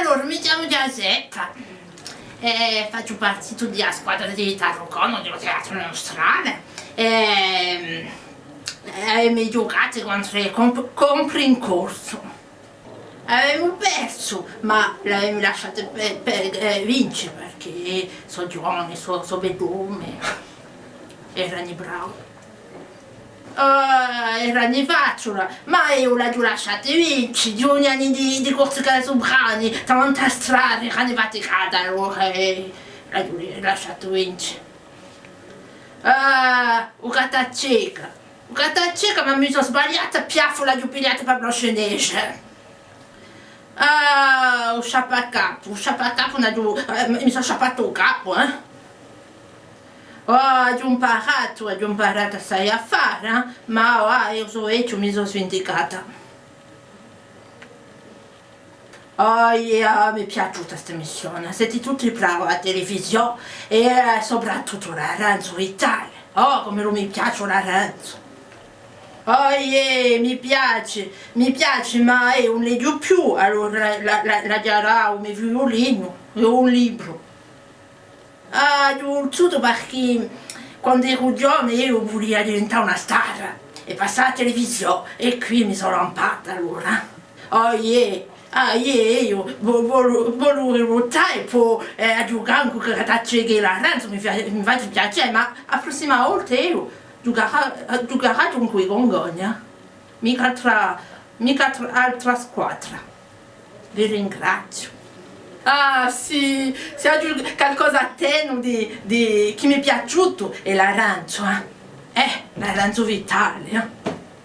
Allora, mi chiamo Ghjaseppa e faccio parte della squadra di Tarrocono dello teatro nostrale e mi giocate contro compri in corso. Avevo perso, ma l'avevo lasciato per vincere perché sono giovane, sono bellone, erano bravi. Erano facili, ma io l'ho lasciato vincere, 2 anni di corso che sono brani, tanta strada, erano faticata, allora l'ho lasciato vincere. Ho Ghjaseppa, ma mi sono sbagliata, piaffo l'ho pigliata per lo sceneggiare. O sciapacapo, mi sono sciapato il capo, ho imparato sai a fare, ma io so vecchio, mi sono sventicata. Mi è piaciuta questa missione, siete tutti bravi alla televisione e soprattutto l'aranzo Italia. Come non mi piace l'aranzo. Mi piace, ma io non leggo più, allora la darà un mio violino e un libro. Tutto perché quando ero giovane io volevo diventare una star e passare alla televisione e qui mi sono lampata allora. Io volevo votare e poi a giocare con Ghjaseppa e l'aranzo mi fa piacere, ma la prossima volta io giocherò con cui gongogna, mica tra altra squadra. Vi ringrazio. Sì, se aggiungo qualcosa a te che mi è piaciuto è l'arancio, l'arancio vitale.